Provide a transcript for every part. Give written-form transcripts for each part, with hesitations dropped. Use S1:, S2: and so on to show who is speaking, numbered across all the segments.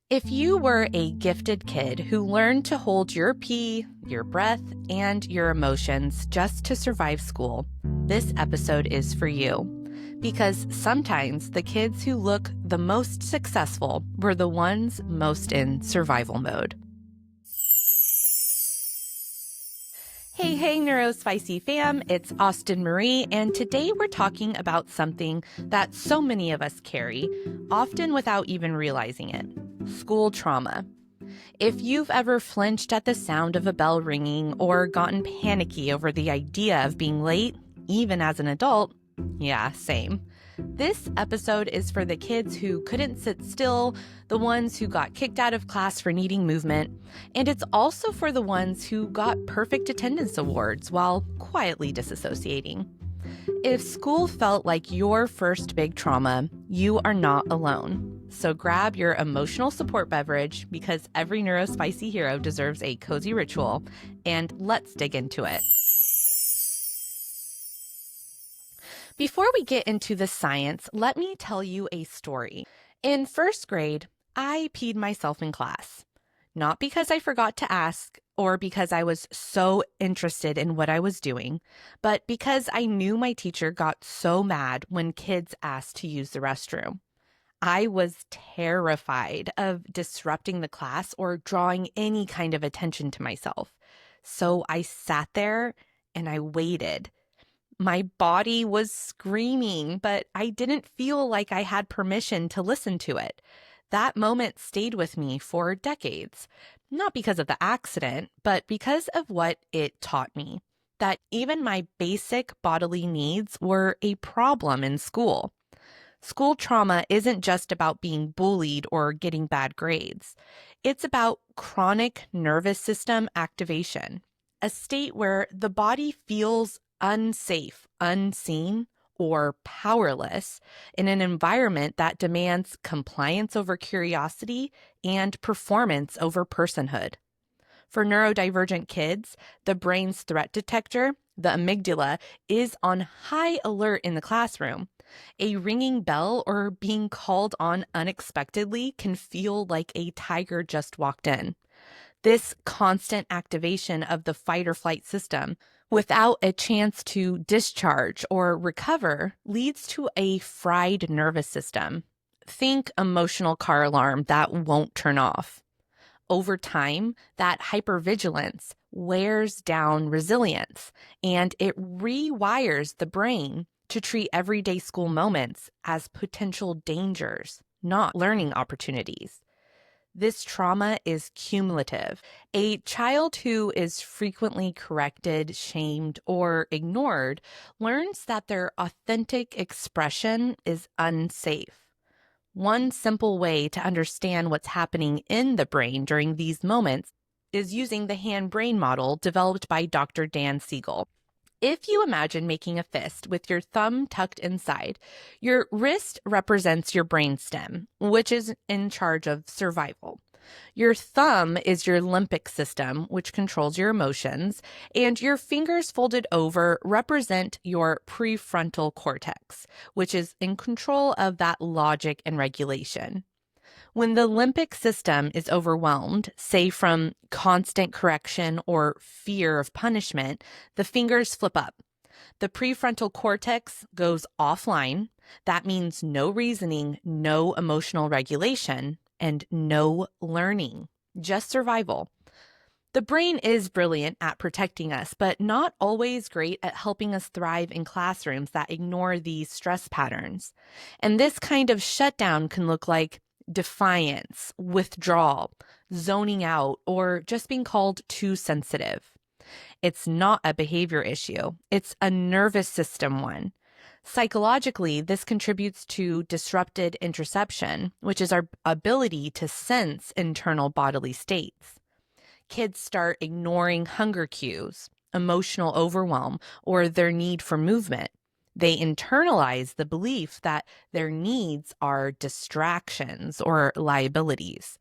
S1: If you were a gifted kid who learned to hold your pee, your breath, and your emotions just to survive school, this episode is for you. Because sometimes the kids who look the most successful were the ones most in survival mode. Hey, NeuroSpicy fam, it's Austin Marie, and today we're talking about something that so many of us carry, often without even realizing it: school trauma. If you've ever flinched at the sound of a bell ringing or gotten panicky over the idea of being late, even as an adult, yeah, same. This episode is for the kids who couldn't sit still, the ones who got kicked out of class for needing movement, and it's also for the ones who got perfect attendance awards while quietly disassociating. If school felt like your first big trauma, you are not alone. So grab your emotional support beverage, because every NeuroSpicy hero deserves a cozy ritual, and let's dig into it. Before we get into the science, let me tell you a story. In first grade, I peed myself in class. Not because I forgot to ask or because I was so interested in what I was doing, but because I knew my teacher got so mad when kids asked to use the restroom. I was terrified of disrupting the class or drawing any kind of attention to myself. So I sat there and I waited. My body was screaming, but I didn't feel like I had permission to listen to it. That moment stayed with me for decades, not because of the accident, but because of what it taught me, that even my basic bodily needs were a problem in school. School trauma isn't just about being bullied or getting bad grades. It's about chronic nervous system activation, a state where the body feels unsafe, unseen, or powerless in an environment that demands compliance over curiosity and performance over personhood. For neurodivergent kids, the brain's threat detector, the amygdala, is on high alert in the classroom. A ringing bell or being called on unexpectedly can feel like a tiger just walked in. This constant activation of the fight or flight system without a chance to discharge or recover leads to a fried nervous system. Think emotional car alarm that won't turn off. Over time, that hypervigilance wears down resilience, and it rewires the brain to treat everyday school moments as potential dangers, not learning opportunities. This trauma is cumulative. A child who is frequently corrected, shamed, or ignored learns that their authentic expression is unsafe. One simple way to understand what's happening in the brain during these moments is using the hand-brain model developed by Dr. Dan Siegel. If you imagine making a fist with your thumb tucked inside, your wrist represents your brainstem, which is in charge of survival. Your thumb is your limbic system, which controls your emotions, and your fingers folded over represent your prefrontal cortex, which is in control of that logic and regulation. When the limbic system is overwhelmed, say from constant correction or fear of punishment, the fingers flip up. The prefrontal cortex goes offline. That means no reasoning, no emotional regulation, and no learning, just survival. The brain is brilliant at protecting us, but not always great at helping us thrive in classrooms that ignore these stress patterns. And this kind of shutdown can look like defiance, withdrawal, zoning out, or just being called too sensitive. It's not a behavior issue. It's a nervous system one. Psychologically, this contributes to disrupted interoception, which is our ability to sense internal bodily states. Kids start ignoring hunger cues, emotional overwhelm, or their need for movement. They internalize the belief that their needs are distractions or liabilities.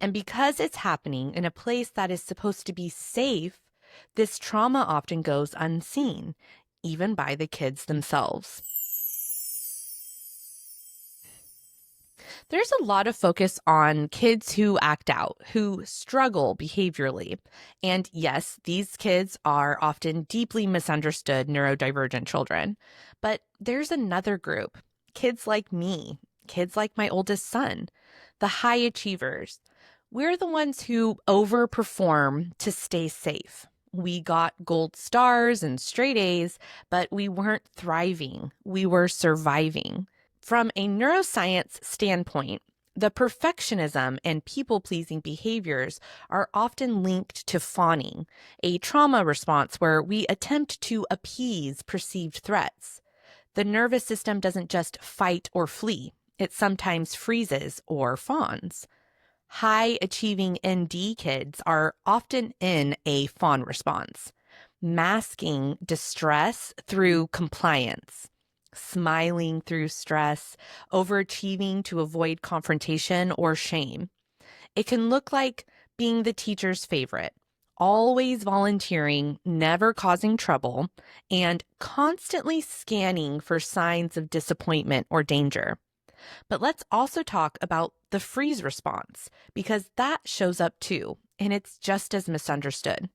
S1: And because it's happening in a place that is supposed to be safe, this trauma often goes unseen, even by the kids themselves. There's a lot of focus on kids who act out, who struggle behaviorally. And yes, these kids are often deeply misunderstood neurodivergent children. But there's another group, kids like me, kids like my oldest son, the high achievers. We're the ones who overperform to stay safe. We got gold stars and straight A's, but we weren't thriving. We were surviving. From a neuroscience standpoint, the perfectionism and people-pleasing behaviors are often linked to fawning, a trauma response where we attempt to appease perceived threats. The nervous system doesn't just fight or flee, it sometimes freezes or fawns. High-achieving ND kids are often in a fawn response, masking distress through compliance, smiling through stress, overachieving to avoid confrontation or shame. It can look like being the teacher's favorite, always volunteering, never causing trouble, and constantly scanning for signs of disappointment or danger. But let's also talk about the freeze response, because that shows up too, and it's just as misunderstood.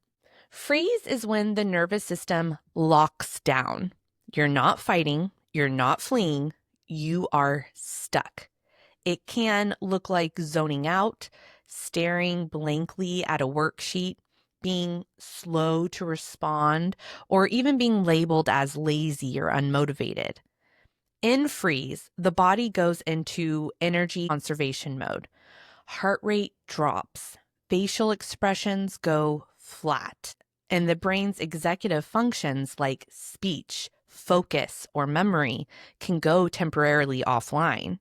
S1: Freeze is when the nervous system locks down. You're not fighting, you're not fleeing, you are stuck. It can look like zoning out, staring blankly at a worksheet, being slow to respond, or even being labeled as lazy or unmotivated. In freeze, the body goes into energy conservation mode. Heart rate drops, facial expressions go flat, and the brain's executive functions like speech, focus, or memory can go temporarily offline.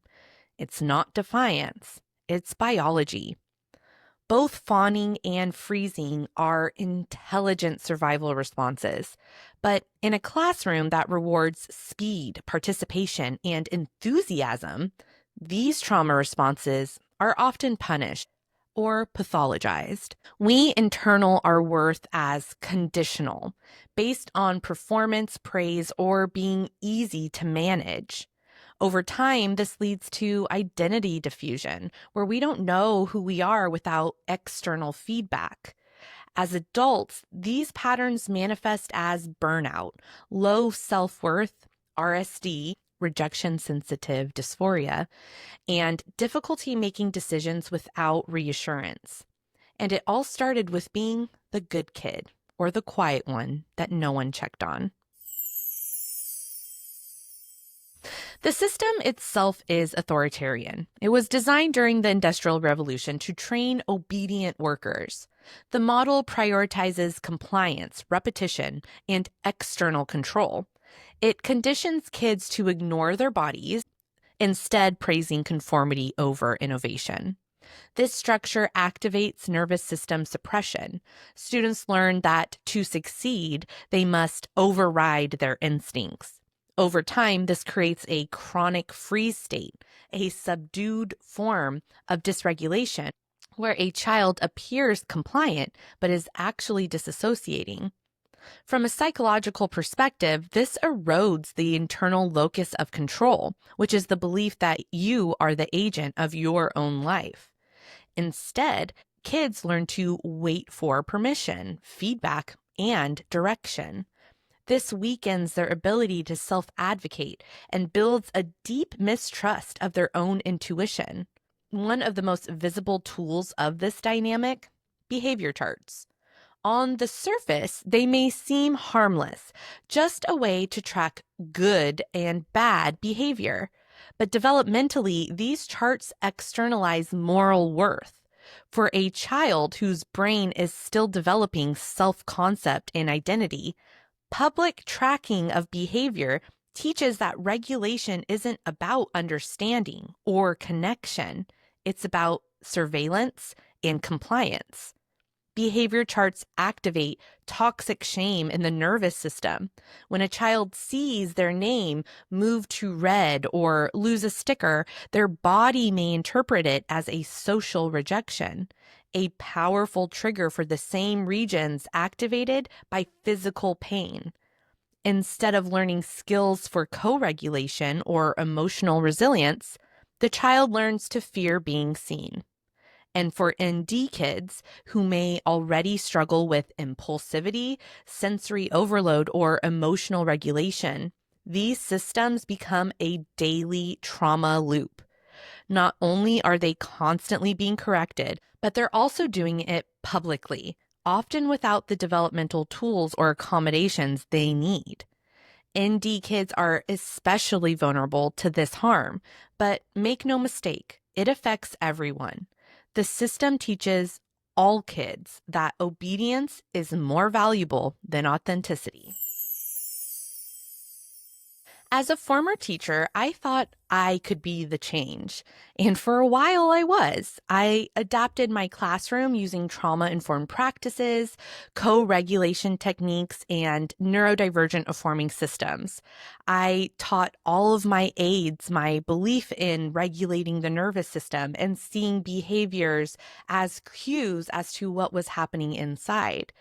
S1: It's not defiance, it's biology. Both fawning and freezing are intelligent survival responses. But in a classroom that rewards speed, participation, and enthusiasm, these trauma responses are often punished or pathologized. We internal our worth as conditional, based on performance, praise, or being easy to manage. Over time, this leads to identity diffusion, where we don't know who we are without external feedback. As adults, these patterns manifest as burnout, low self-worth, RSD, rejection-sensitive dysphoria, and difficulty making decisions without reassurance. And it all started with being the good kid, or the quiet one that no one checked on. The system itself is authoritarian. It was designed during the Industrial Revolution to train obedient workers. The model prioritizes compliance, repetition, and external control. It conditions kids to ignore their bodies, instead praising conformity over innovation. This structure activates nervous system suppression. Students learn that to succeed, they must override their instincts. Over time, this creates a chronic freeze state, a subdued form of dysregulation, where a child appears compliant but is actually disassociating. From a psychological perspective, this erodes the internal locus of control, which is the belief that you are the agent of your own life. Instead, kids learn to wait for permission, feedback, and direction. This weakens their ability to self-advocate and builds a deep mistrust of their own intuition. One of the most visible tools of this dynamic, behavior charts. On the surface, they may seem harmless, just a way to track good and bad behavior. But developmentally, these charts externalize moral worth. For a child whose brain is still developing self-concept and identity, public tracking of behavior teaches that regulation isn't about understanding or connection. It's about surveillance and compliance. Behavior charts activate toxic shame in the nervous system. When a child sees their name move to red or lose a sticker, their body may interpret it as a social rejection, a powerful trigger for the same regions activated by physical pain. Instead of learning skills for co-regulation or emotional resilience, the child learns to fear being seen. And for ND kids who may already struggle with impulsivity, sensory overload, or emotional regulation, these systems become a daily trauma loop. Not only are they constantly being corrected, but they're also doing it publicly, often without the developmental tools or accommodations they need. ND kids are especially vulnerable to this harm, but make no mistake, it affects everyone. The system teaches all kids that obedience is more valuable than authenticity. As a former teacher, I thought I could be the change. And for a while I was. I adapted my classroom using trauma-informed practices, co-regulation techniques, and neurodivergent forming systems. I taught all of my aides my belief in regulating the nervous system and seeing behaviors as cues as to what was happening inside.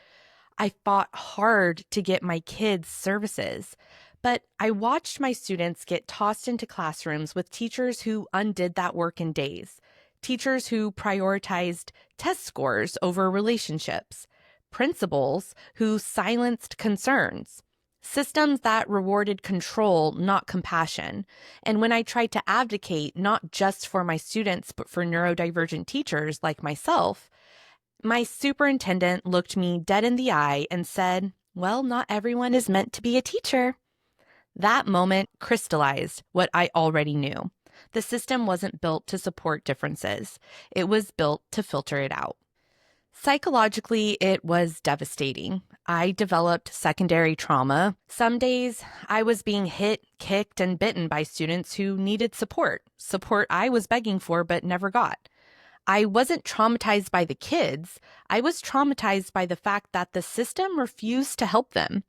S1: I fought hard to get my kids services, but I watched my students get tossed into classrooms with teachers who undid that work in days, teachers who prioritized test scores over relationships, principals who silenced concerns, systems that rewarded control, not compassion. And when I tried to advocate not just for my students, but for neurodivergent teachers like myself, my superintendent looked me dead in the eye and said, "Well, not everyone is meant to be a teacher." That moment crystallized what I already knew. The system wasn't built to support differences. It was built to filter it out. Psychologically, it was devastating. I developed secondary trauma. Some days I was being hit, kicked, and bitten by students who needed support I was begging for but never got. I wasn't traumatized by the kids. I was traumatized by the fact that the system refused to help them.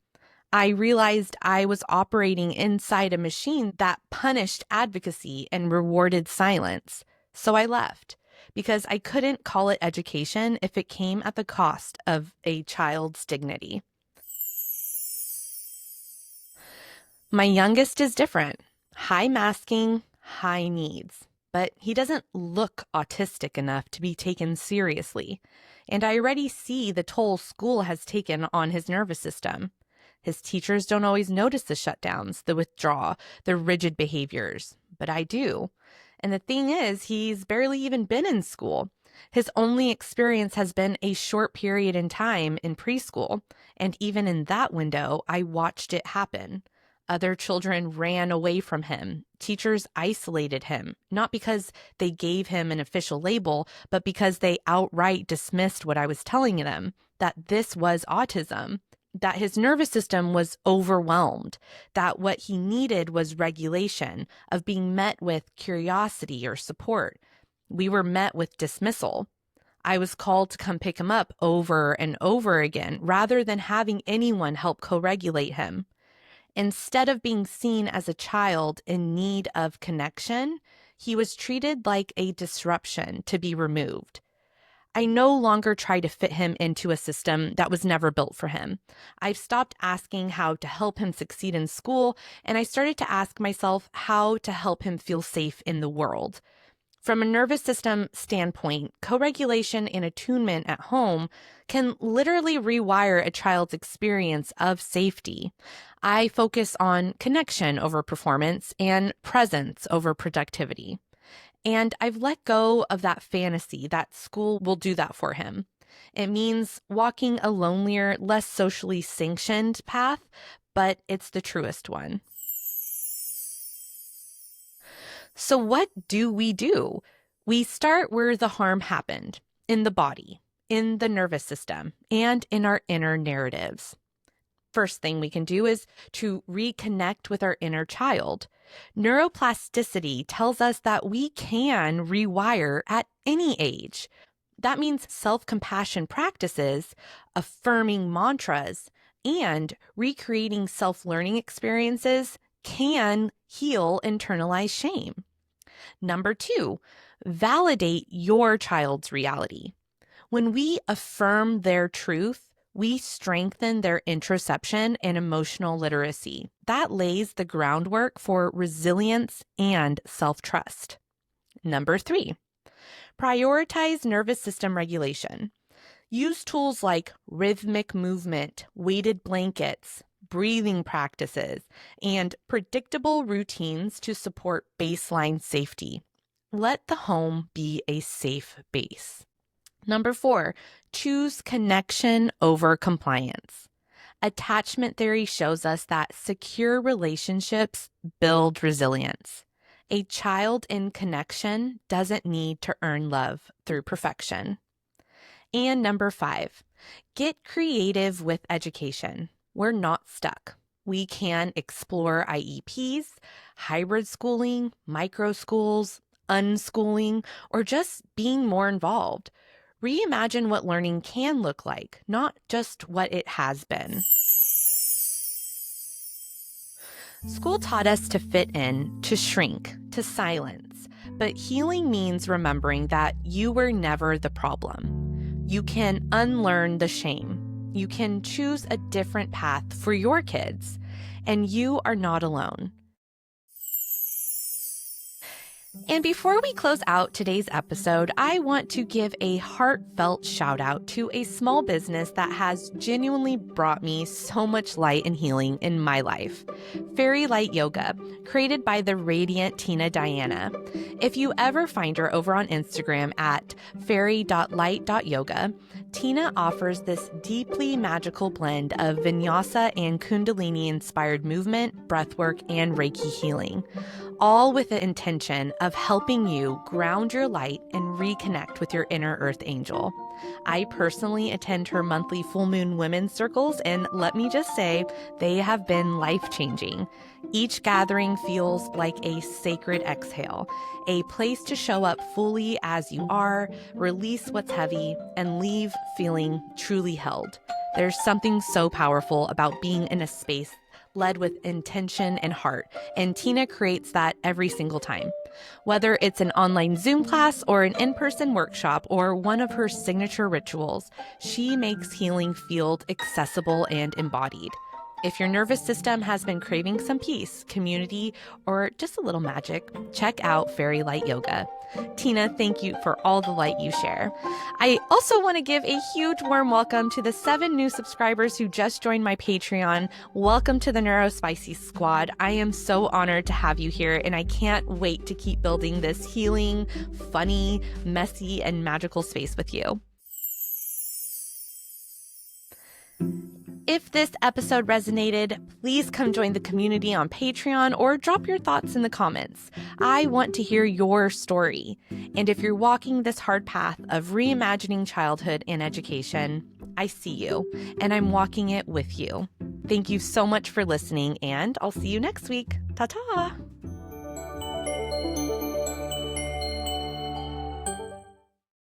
S1: I realized I was operating inside a machine that punished advocacy and rewarded silence. So I left because I couldn't call it education if it came at the cost of a child's dignity. My youngest is different. High masking, high needs. But he doesn't look autistic enough to be taken seriously. And I already see the toll school has taken on his nervous system. His teachers don't always notice the shutdowns, the withdrawal, the rigid behaviors, but I do. And the thing is, he's barely even been in school. His only experience has been a short period in time in preschool, and even in that window, I watched it happen. Other children ran away from him. Teachers isolated him, not because they gave him an official label, but because they outright dismissed what I was telling them, that this was autism, that his nervous system was overwhelmed, that what he needed was regulation, of being met with curiosity or support. We were met with dismissal. I was called to come pick him up over and over again, rather than having anyone help co-regulate him. Instead of being seen as a child in need of connection, he was treated like a disruption to be removed. I no longer try to fit him into a system that was never built for him. I've stopped asking how to help him succeed in school, and I started to ask myself how to help him feel safe in the world. From a nervous system standpoint, co-regulation and attunement at home can literally rewire a child's experience of safety. I focus on connection over performance and presence over productivity. And I've let go of that fantasy that school will do that for him. It means walking a lonelier, less socially sanctioned path, but it's the truest one. So what do? We start where the harm happened, in the body, in the nervous system, and in our inner narratives. First thing we can do is to reconnect with our inner child. Neuroplasticity tells us that we can rewire at any age. That means self-compassion practices, affirming mantras, and recreating self-learning experiences can heal internalized shame. Number 2, validate your child's reality. When we affirm their truth, we strengthen their interoception and emotional literacy. That lays the groundwork for resilience and self-trust. Number 3, prioritize nervous system regulation. Use tools like rhythmic movement, weighted blankets, breathing practices, and predictable routines to support baseline safety. Let the home be a safe base. Number 4, choose connection over compliance. Attachment theory shows us that secure relationships build resilience. A child in connection doesn't need to earn love through perfection. And number 5, get creative with education. We're not stuck. We can explore IEPs, hybrid schooling, micro schools, unschooling, or just being more involved. Reimagine what learning can look like, not just what it has been. School taught us to fit in, to shrink, to silence. But healing means remembering that you were never the problem. You can unlearn the shame. You can choose a different path for your kids. And you are not alone. And before we close out today's episode, I want to give a heartfelt shout out to a small business that has genuinely brought me so much light and healing in my life. Fairy Light Yoga, created by the radiant Tina Diana. If you ever find her over on Instagram at fairy.light.yoga, Tina offers this deeply magical blend of vinyasa and kundalini-inspired movement, breathwork, and Reiki healing, all with the intention of helping you ground your light and reconnect with your inner earth angel. I personally attend her monthly full moon women's circles, and let me just say, they have been life-changing. Each gathering feels like a sacred exhale, a place to show up fully as you are, release what's heavy, and leave feeling truly held. There's something so powerful about being in a space led with intention and heart, and Tina creates that every single time. Whether it's an online Zoom class or an in-person workshop or one of her signature rituals, she makes healing feel accessible and embodied. If your nervous system has been craving some peace, community, or just a little magic, check out Fairy Light Yoga. Tina, thank you for all the light you share. I also want to give a huge warm welcome to the 7 new subscribers who just joined my Patreon. Welcome to the NeuroSpicy squad. I am so honored to have you here, and I can't wait to keep building this healing, funny, messy, and magical space with you. If this episode resonated, please come join the community on Patreon or drop your thoughts in the comments. I want to hear your story. And if you're walking this hard path of reimagining childhood and education, I see you, and I'm walking it with you. Thank you so much for listening, and I'll see you next week. Ta-ta!